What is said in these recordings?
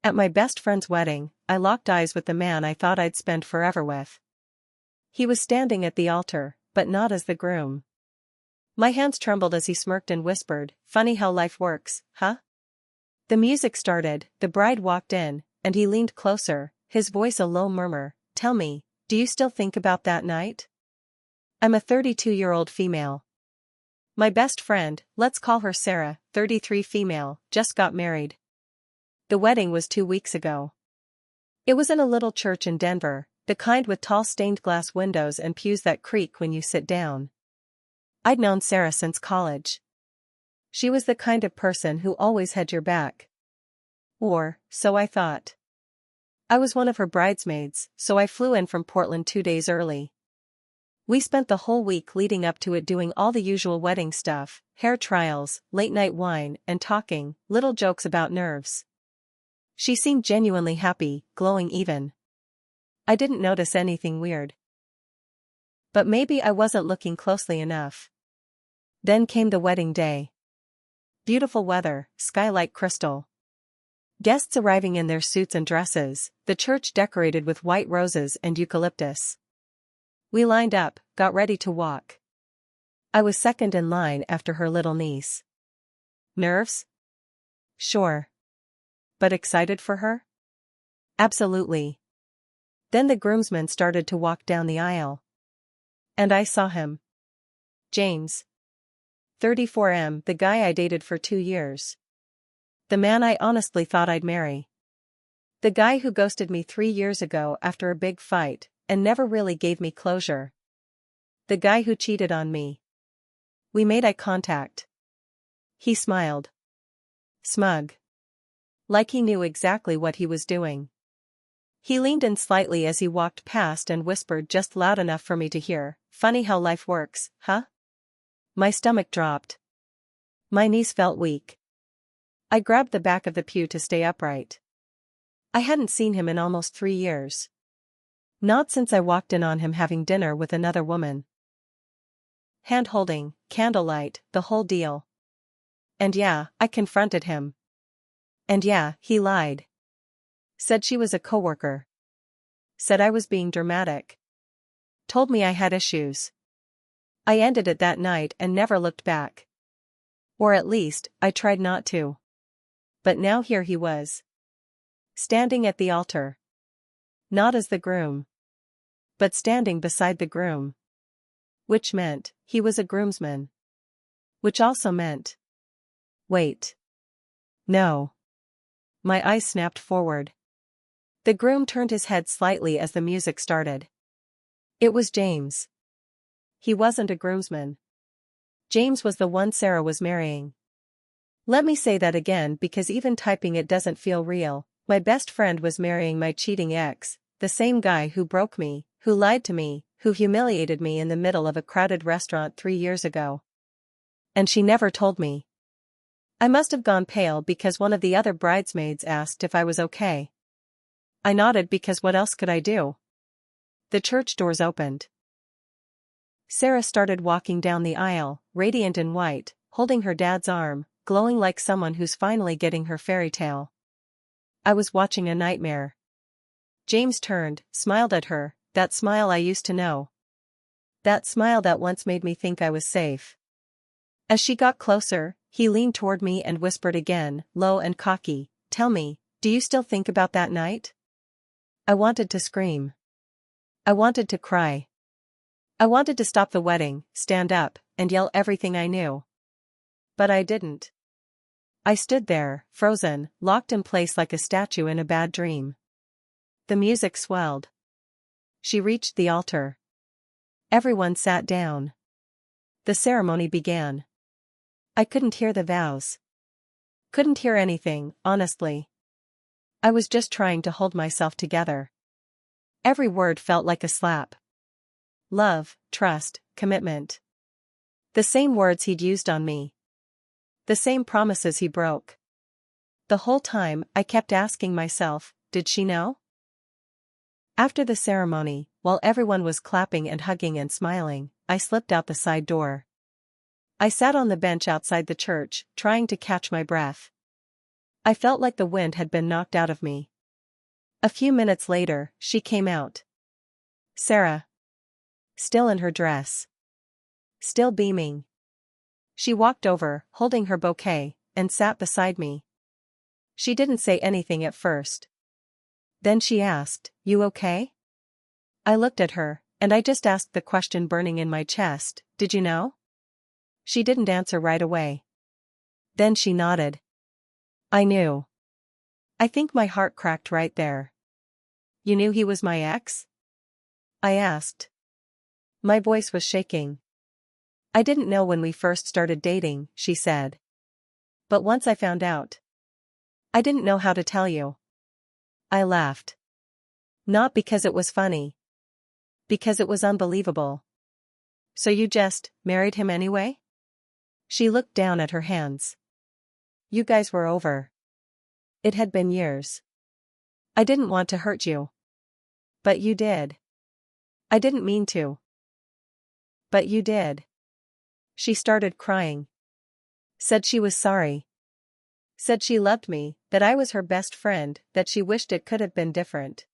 At my best friend's wedding, I locked eyes with the man I thought I'd spend forever with. He was standing at the altar, but not as the groom. My hands trembled as he smirked and whispered, "Funny how life works, huh?" The music started, the bride walked in, and he leaned closer, his voice a low murmur. "Tell me, do you still think about that night?" I'm a 32-year-old female. My best friend, let's call her Sarah, 33 female, just got married. The wedding was 2 weeks ago. It was in a little church in Denver, the kind with tall stained glass windows and pews that creak when you sit down. I'd known Sarah since college. She was the kind of person who always had your back. Or, so I thought. I was one of her bridesmaids, so I flew in from Portland 2 days early. We spent the whole week leading up to it doing all the usual wedding stuff, hair trials, late-night wine, and talking, little jokes about nerves. She seemed genuinely happy, glowing even. I didn't notice anything weird. But maybe I wasn't looking closely enough. Then came the wedding day. Beautiful weather, sky like crystal. Guests arriving in their suits and dresses, the church decorated with white roses and eucalyptus. We lined up, got ready to walk. I was second in line after her little niece. Nerves? Sure. But excited for her? Absolutely. Then the groomsmen started to walk down the aisle. And I saw him. James. 34M, the guy I dated for 2 years. The man I honestly thought I'd marry. The guy who ghosted me 3 years ago after a big fight, and never really gave me closure. The guy who cheated on me. We made eye contact. He smiled. Smug. Like he knew exactly what he was doing. He leaned in slightly as he walked past and whispered just loud enough for me to hear, "Funny how life works, huh?" My stomach dropped. My knees felt weak. I grabbed the back of the pew to stay upright. I hadn't seen him in almost 3 years. Not since I walked in on him having dinner with another woman. Hand-holding, candlelight, the whole deal. And yeah, I confronted him. And yeah, he lied. Said she was a coworker. Said I was being dramatic. Told me I had issues. I ended it that night and never looked back. Or at least, I tried not to. But now here he was. Standing at the altar. Not as the groom. But standing beside the groom. Which meant, he was a groomsman. Which also meant. Wait. No. My eyes snapped forward. The groom turned his head slightly as the music started. It was James. He wasn't a groomsman. James was the one Sarah was marrying. Let me say that again because even typing it doesn't feel real. My best friend was marrying my cheating ex, the same guy who broke me, who lied to me, who humiliated me in the middle of a crowded restaurant 3 years ago. And she never told me. I must have gone pale because one of the other bridesmaids asked if I was okay. I nodded because what else could I do? The church doors opened. Sarah started walking down the aisle, radiant in white, holding her dad's arm, glowing like someone who's finally getting her fairy tale. I was watching a nightmare. James turned, smiled at her, that smile I used to know. That smile that once made me think I was safe. As she got closer, he leaned toward me and whispered again, low and cocky, "Tell me, do you still think about that night?" I wanted to scream. I wanted to cry. I wanted to stop the wedding, stand up, and yell everything I knew. But I didn't. I stood there, frozen, locked in place like a statue in a bad dream. The music swelled. She reached the altar. Everyone sat down. The ceremony began. I couldn't hear the vows. Couldn't hear anything, honestly. I was just trying to hold myself together. Every word felt like a slap. Love, trust, commitment. The same words he'd used on me. The same promises he broke. The whole time, I kept asking myself, did she know? After the ceremony, while everyone was clapping and hugging and smiling, I slipped out the side door. I sat on the bench outside the church, trying to catch my breath. I felt like the wind had been knocked out of me. A few minutes later, she came out. Sarah. Still in her dress. Still beaming. She walked over, holding her bouquet, and sat beside me. She didn't say anything at first. Then she asked, "You okay?" I looked at her, and I just asked the question burning in my chest, "Did you know?" She didn't answer right away. Then she nodded. I knew. I think my heart cracked right there. "You knew he was my ex?" I asked. My voice was shaking. "I didn't know when we first started dating," she said. "But once I found out, I didn't know how to tell you." I laughed. Not because it was funny. Because it was unbelievable. "So you just married him anyway?" She looked down at her hands. "You guys were over. It had been years. I didn't want to hurt you. But you did. I didn't mean to. But you did." She started crying. Said she was sorry. Said she loved me, that I was her best friend, that she wished it could have been different.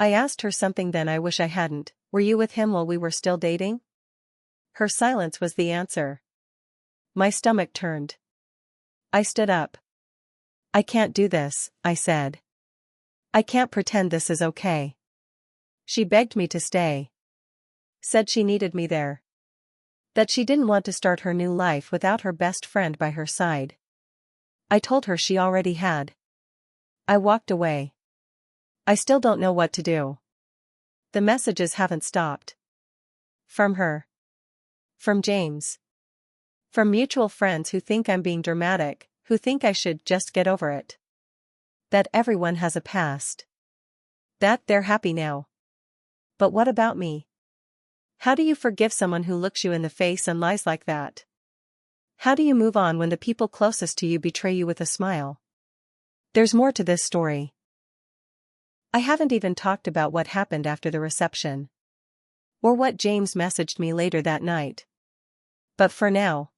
I asked her something then I wish I hadn't. "Were you with him while we were still dating?" Her silence was the answer. My stomach turned. I stood up. "I can't do this," I said. "I can't pretend this is okay." She begged me to stay. Said she needed me there. That she didn't want to start her new life without her best friend by her side. I told her she already had. I walked away. I still don't know what to do. The messages haven't stopped. From her. From James. From mutual friends who think I'm being dramatic, who think I should just get over it. That everyone has a past. That they're happy now. But what about me? How do you forgive someone who looks you in the face and lies like that? How do you move on when the people closest to you betray you with a smile? There's more to this story. I haven't even talked about what happened after the reception. Or what James messaged me later that night. But for now,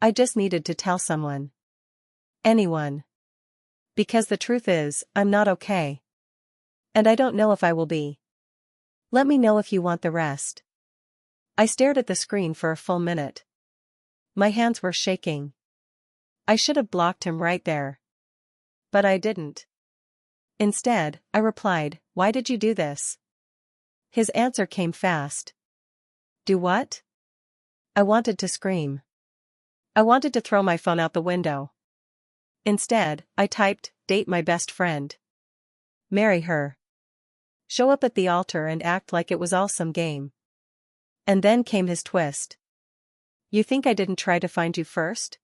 I just needed to tell someone. Anyone. Because the truth is, I'm not okay. And I don't know if I will be. Let me know if you want the rest. I stared at the screen for a full minute. My hands were shaking. I should have blocked him right there. But I didn't. Instead, I replied, "Why did you do this?" His answer came fast. "Do what?" I wanted to scream. I wanted to throw my phone out the window. Instead, I typed, "Date my best friend. Marry her. Show up at the altar and act like it was all some game." And then came his twist. "You think I didn't try to find you first?"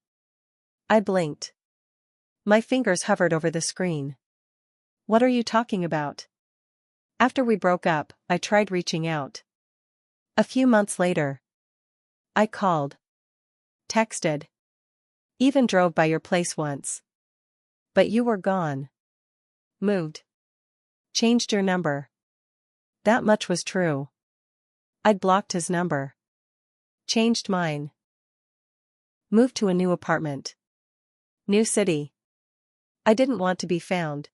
I blinked. My fingers hovered over the screen. "What are you talking about?" After we broke up, I tried reaching out. A few months later. I called. Texted. Even drove by your place once. But you were gone. Moved. Changed your number. That much was true. I'd blocked his number. Changed mine. Moved to a new apartment. New city. I didn't want to be found.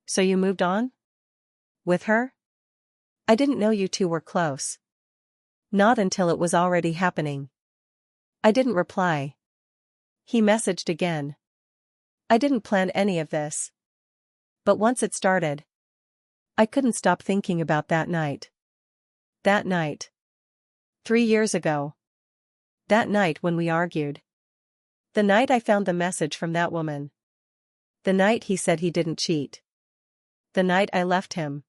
So you moved on? With her? I didn't know you two were close. Not until it was already happening. I didn't reply. He messaged again. I didn't plan any of this. But once it started, I couldn't stop thinking about that night. That night. 3 years ago. That night when we argued. The night I found the message from that woman. The night he said he didn't cheat. The night I left him.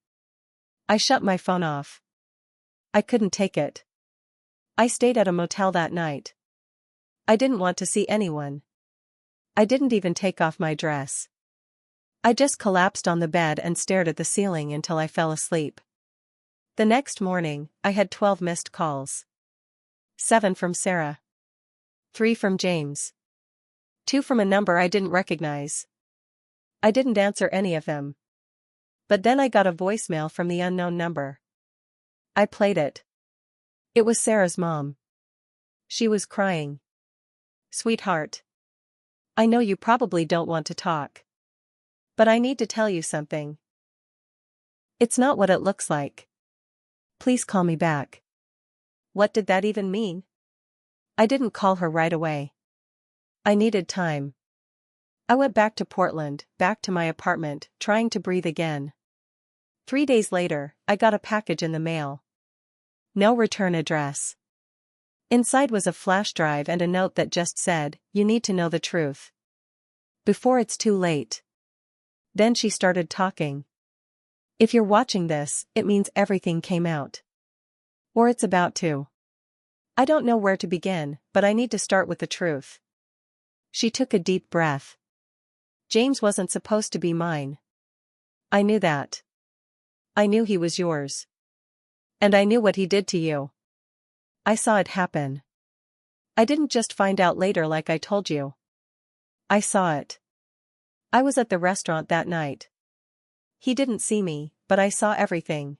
I shut my phone off. I couldn't take it. I stayed at a motel that night. I didn't want to see anyone. I didn't even take off my dress. I just collapsed on the bed and stared at the ceiling until I fell asleep. The next morning, I had 12 missed calls. 7 from Sarah. 3 from James. 2 from a number I didn't recognize. I didn't answer any of them. But then I got a voicemail from the unknown number. I played it. It was Sarah's mom. She was crying. "Sweetheart. I know you probably don't want to talk. But I need to tell you something. It's not what it looks like. Please call me back. What did that even mean? I didn't call her right away. I needed time. I went back to Portland, back to my apartment, trying to breathe again. 3 days later, I got a package in the mail. No return address. Inside was a flash drive and a note that just said, "You need to know the truth before it's too late." Then she started talking. If you're watching this, it means everything came out. Or it's about to. I don't know where to begin, but I need to start with the truth. She took a deep breath. James wasn't supposed to be mine. I knew that. I knew he was yours. And I knew what he did to you. I saw it happen. I didn't just find out later like I told you. I saw it. I was at the restaurant that night. He didn't see me, but I saw everything.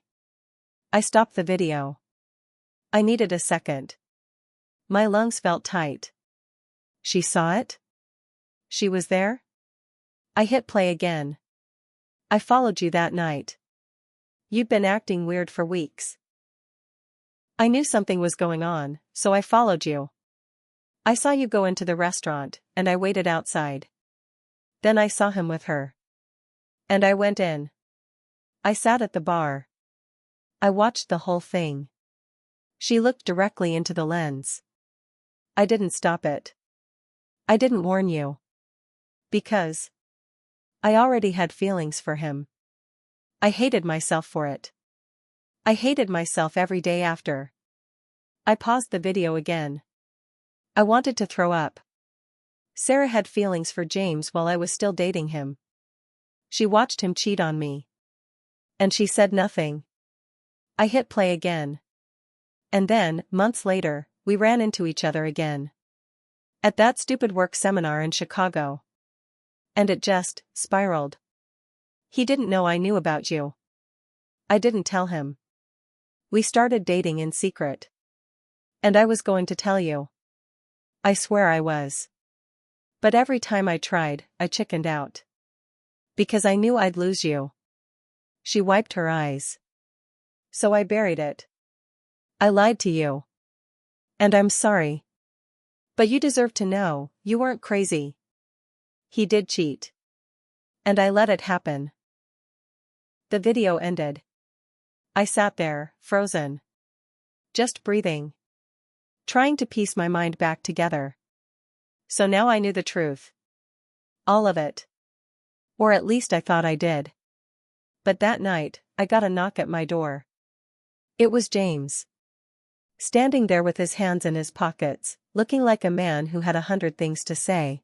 I stopped the video. I needed a second. My lungs felt tight. She saw it? She was there? I hit play again. I followed you that night. You'd been acting weird for weeks. I knew something was going on, so I followed you. I saw you go into the restaurant, and I waited outside. Then I saw him with her. And I went in. I sat at the bar. I watched the whole thing. She looked directly into the lens. I didn't stop it. I didn't warn you. Because I already had feelings for him. I hated myself for it. I hated myself every day after. I paused the video again. I wanted to throw up. Sarah had feelings for James while I was still dating him. She watched him cheat on me. And she said nothing. I hit play again. And then, months later, we ran into each other again. At that stupid work seminar in Chicago. And it just spiraled. He didn't know I knew about you. I didn't tell him. We started dating in secret. And I was going to tell you. I swear I was. But every time I tried, I chickened out. Because I knew I'd lose you. She wiped her eyes. So I buried it. I lied to you. And I'm sorry. But you deserve to know, you weren't crazy. He did cheat. And I let it happen. The video ended. I sat there, frozen. Just breathing. Trying to piece my mind back together. So now I knew the truth. All of it. Or at least I thought I did. But that night, I got a knock at my door. It was James. Standing there with his hands in his pockets, looking like a man who had 100 things to say.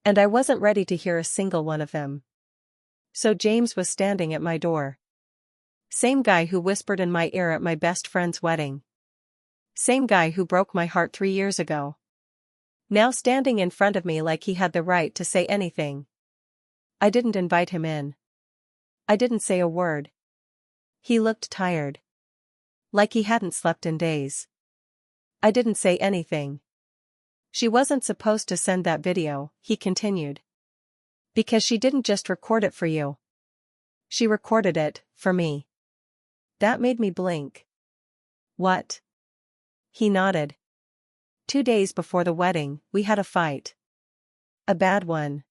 And I wasn't ready to hear a single one of them. So James was standing at my door. Same guy who whispered in my ear at my best friend's wedding. Same guy who broke my heart 3 years ago. Now standing in front of me like he had the right to say anything. I didn't invite him in. I didn't say a word. He looked tired. Like he hadn't slept in days. I didn't say anything. She wasn't supposed to send that video, he continued. Because she didn't just record it for you. She recorded it, for me. That made me blink. What? He nodded. 2 days before the wedding, we had a fight. A bad one.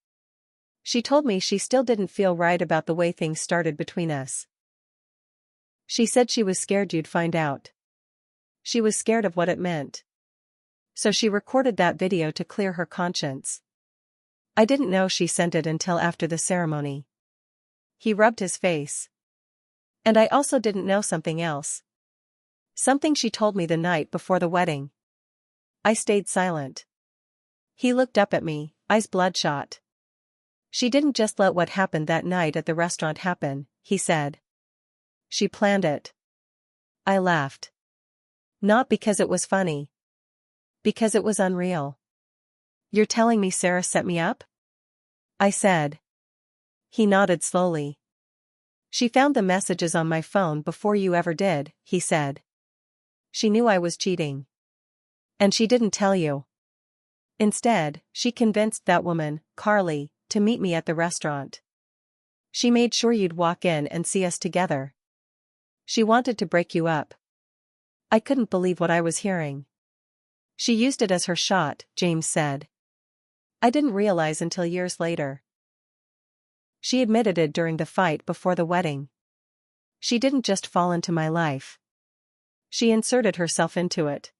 She told me she still didn't feel right about the way things started between us. She said she was scared you'd find out. She was scared of what it meant. So she recorded that video to clear her conscience. I didn't know she sent it until after the ceremony. He rubbed his face. And I also didn't know something else. Something she told me the night before the wedding. I stayed silent. He looked up at me, eyes bloodshot. She didn't just let what happened that night at the restaurant happen, he said. She planned it. I laughed. Not because it was funny. Because it was unreal. You're telling me Sarah set me up? I said. He nodded slowly. She found the messages on my phone before you ever did, he said. She knew I was cheating. And she didn't tell you. Instead, she convinced that woman, Carly, to meet me at the restaurant. She made sure you'd walk in and see us together. She wanted to break you up. I couldn't believe what I was hearing. She used it as her shot, James said. I didn't realize until years later. She admitted it during the fight before the wedding. She didn't just fall into my life. She inserted herself into it.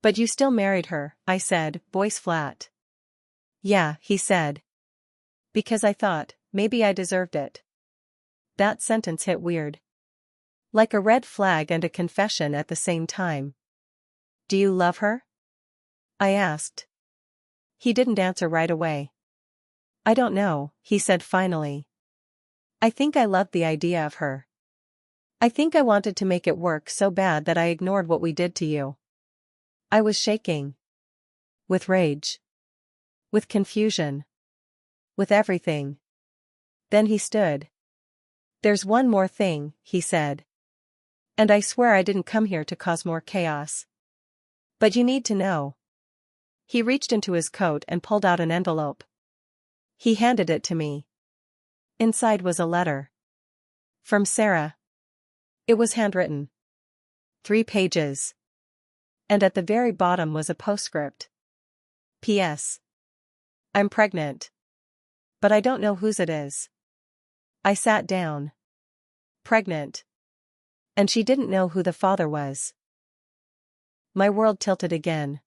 But you still married her, I said, voice flat. Yeah, he said. Because I thought, maybe I deserved it. That sentence hit weird. Like a red flag and a confession at the same time. Do you love her? I asked. He didn't answer right away. I don't know, he said finally. I think I loved the idea of her. I think I wanted to make it work so bad that I ignored what we did to you. I was shaking. With rage. With confusion. With everything. Then he stood. There's one more thing, he said. And I swear I didn't come here to cause more chaos. But you need to know. He reached into his coat and pulled out an envelope. He handed it to me. Inside was a letter. From Sarah. It was handwritten. 3 pages. And at the very bottom was a postscript. P.S. I'm pregnant. But I don't know whose it is. I sat down. Pregnant. And she didn't know who the father was. My world tilted again.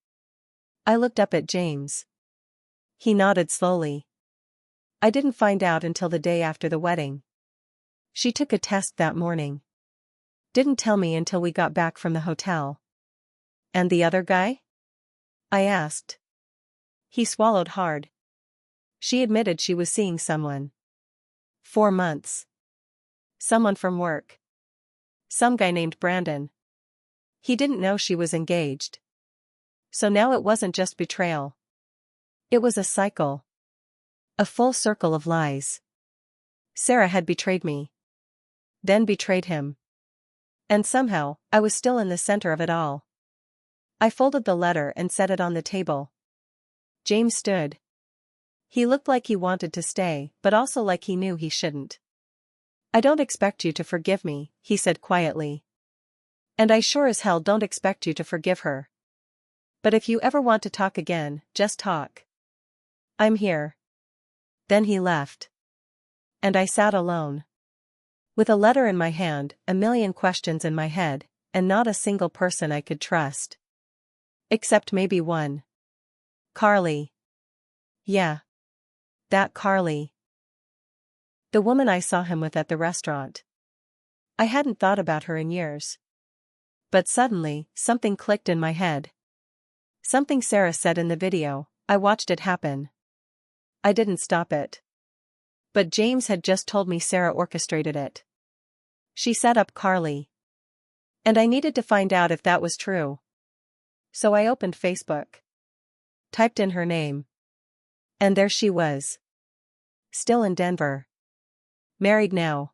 I looked up at James. He nodded slowly. I didn't find out until the day after the wedding. She took a test that morning. Didn't tell me until we got back from the hotel. And the other guy? I asked. He swallowed hard. She admitted she was seeing someone. 4 months. Someone from work. Some guy named Brandon. He didn't know she was engaged. So now it wasn't just betrayal. It was a cycle. A full circle of lies. Sarah had betrayed me. Then betrayed him. And somehow, I was still in the center of it all. I folded the letter and set it on the table. James stood. He looked like he wanted to stay, but also like he knew he shouldn't. I don't expect you to forgive me, he said quietly. And I sure as hell don't expect you to forgive her. But if you ever want to talk again, just talk. I'm here. Then he left. And I sat alone. With a letter in my hand, a million questions in my head, and not a single person I could trust. Except maybe one. Carly. Yeah. That Carly. The woman I saw him with at the restaurant. I hadn't thought about her in years. But suddenly, something clicked in my head. Something Sarah said in the video, I watched it happen. I didn't stop it. But James had just told me Sarah orchestrated it. She set up Carly. And I needed to find out if that was true. So I opened Facebook. Typed in her name. And there she was. Still in Denver. Married now.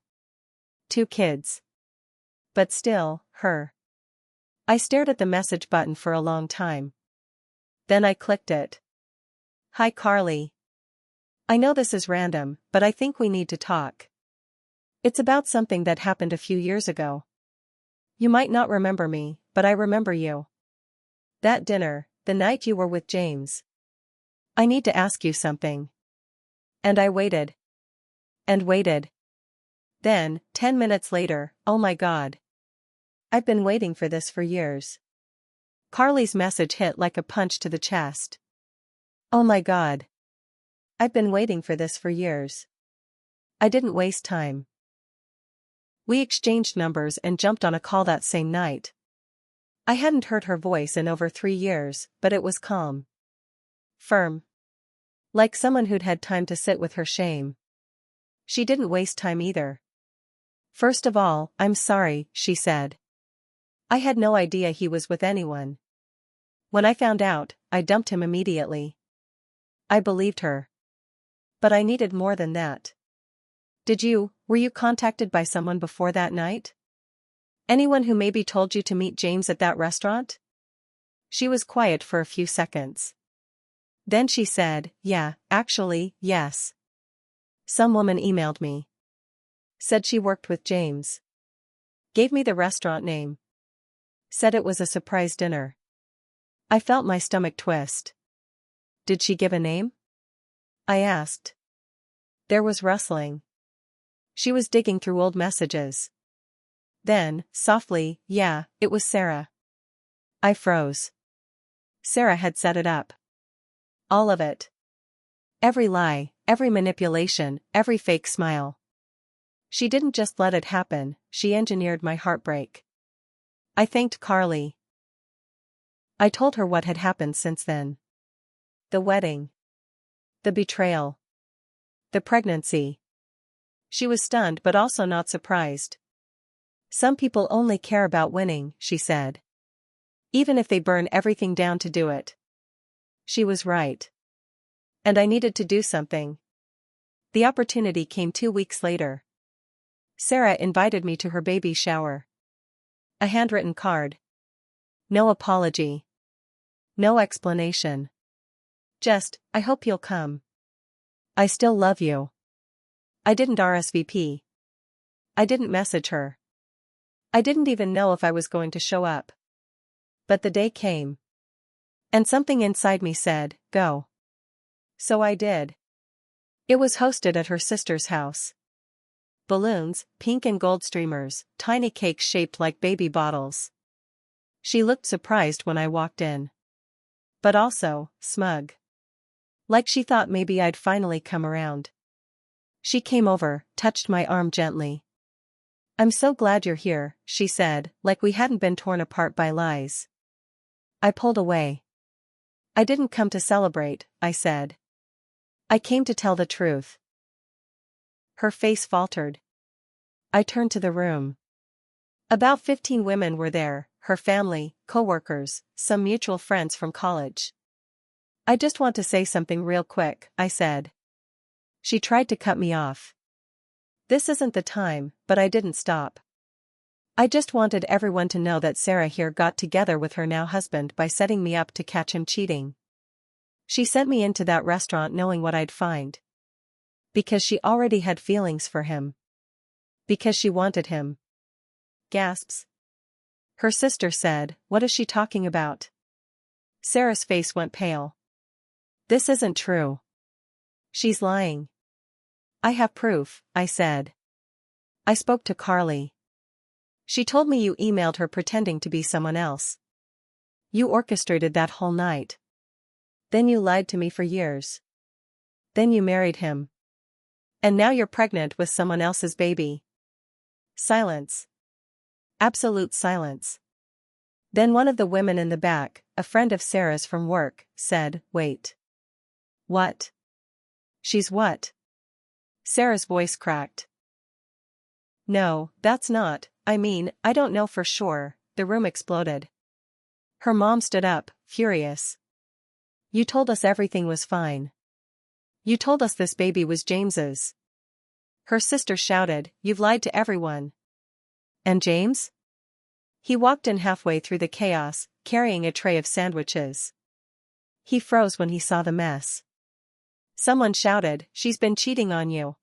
2 kids. But still, her. I stared at the message button for a long time. Then I clicked it. Hi Carly. I know this is random, but I think we need to talk. It's about something that happened a few years ago. You might not remember me, but I remember you. That dinner, the night you were with James. I need to ask you something. And I waited. And waited. Then, 10 minutes later, oh my God. I've been waiting for this for years. Carly's message hit like a punch to the chest. Oh my God. I've been waiting for this for years. I didn't waste time. We exchanged numbers and jumped on a call that same night. I hadn't heard her voice in over 3 years, but it was calm. Firm. Like someone who'd had time to sit with her shame. She didn't waste time either. First of all, I'm sorry, she said. I had no idea he was with anyone. When I found out, I dumped him immediately. I believed her. But I needed more than that. Were you contacted by someone before that night? Anyone who maybe told you to meet James at that restaurant? She was quiet for a few seconds. Then she said, yeah, actually, yes. Some woman emailed me. Said she worked with James. Gave me the restaurant name. Said it was a surprise dinner. I felt my stomach twist. Did she give a name? I asked. There was rustling. She was digging through old messages. Then, softly, yeah, it was Sarah. I froze. Sarah had set it up. All of it. Every lie, every manipulation, every fake smile. She didn't just let it happen, she engineered my heartbreak. I thanked Carly. I told her what had happened since then. The wedding. The betrayal. The pregnancy. She was stunned but also not surprised. Some people only care about winning, she said. Even if they burn everything down to do it. She was right. And I needed to do something. The opportunity came 2 weeks later. Sarah invited me to her baby shower. A handwritten card. No apology. No explanation. Just, I hope you'll come. I still love you. I didn't RSVP. I didn't message her. I didn't even know if I was going to show up. But the day came. And something inside me said, go. So I did. It was hosted at her sister's house. Balloons, pink and gold streamers, tiny cakes shaped like baby bottles. She looked surprised when I walked in. But also, smug. Like she thought maybe I'd finally come around. She came over, touched my arm gently. I'm so glad you're here, she said, like we hadn't been torn apart by lies. I pulled away. I didn't come to celebrate, I said. I came to tell the truth. Her face faltered. I turned to the room. About 15 women were there, her family, co-workers, some mutual friends from college. I just want to say something real quick, I said. She tried to cut me off. This isn't the time, but I didn't stop. I just wanted everyone to know that Sarah here got together with her now husband by setting me up to catch him cheating. She sent me into that restaurant knowing what I'd find. Because she already had feelings for him. Because she wanted him. Gasps. Her sister said, what is she talking about? Sarah's face went pale. This isn't true. She's lying. I have proof, I said. I spoke to Carly. She told me you emailed her pretending to be someone else. You orchestrated that whole night. Then you lied to me for years. Then you married him. And now you're pregnant with someone else's baby. Silence. Absolute silence. Then one of the women in the back, a friend of Sarah's from work, said, wait. What? She's what? Sarah's voice cracked. No, that's not, I mean, I don't know for sure, the room exploded. Her mom stood up, furious. You told us everything was fine. You told us this baby was James's. Her sister shouted, you've lied to everyone. And James? He walked in halfway through the chaos, carrying a tray of sandwiches. He froze when he saw the mess. Someone shouted, she's been cheating on you.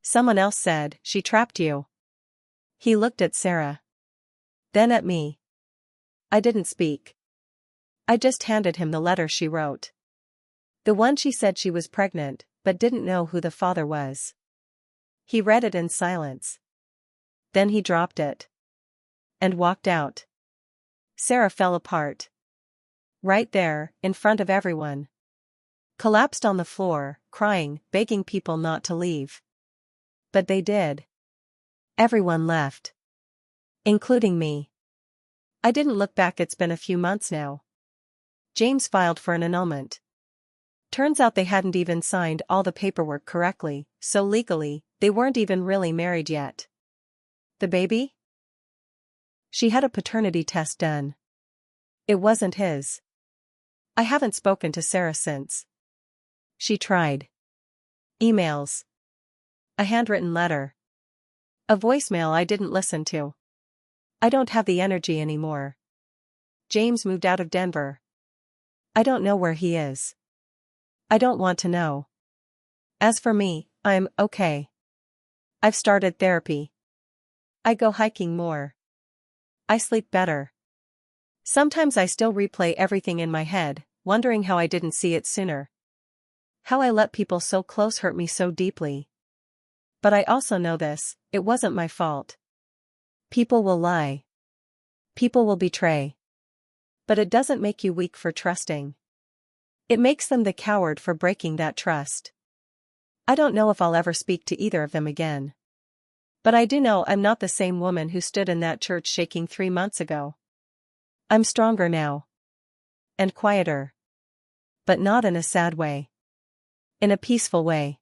Someone else said, she trapped you. He looked at Sarah. Then at me. I didn't speak. I just handed him the letter she wrote. The one she said she was pregnant, but didn't know who the father was. He read it in silence. Then he dropped it. And walked out. Sarah fell apart. Right there, in front of everyone. Collapsed on the floor, crying, begging people not to leave. But they did. Everyone left. Including me. I didn't look back, it's been a few months now. James filed for an annulment. Turns out they hadn't even signed all the paperwork correctly, so legally, they weren't even really married yet. The baby? She had a paternity test done. It wasn't his. I haven't spoken to Sarah since. She tried. Emails. A handwritten letter. A voicemail I didn't listen to. I don't have the energy anymore. James moved out of Denver. I don't know where he is. I don't want to know. As for me, I'm okay. I've started therapy. I go hiking more. I sleep better. Sometimes I still replay everything in my head, wondering how I didn't see it sooner. How I let people so close hurt me so deeply. But I also know this, it wasn't my fault. People will lie. People will betray. But it doesn't make you weak for trusting. It makes them the coward for breaking that trust. I don't know if I'll ever speak to either of them again. But I do know I'm not the same woman who stood in that church shaking 3 months ago. I'm stronger now. And quieter. But not in a sad way. In a peaceful way.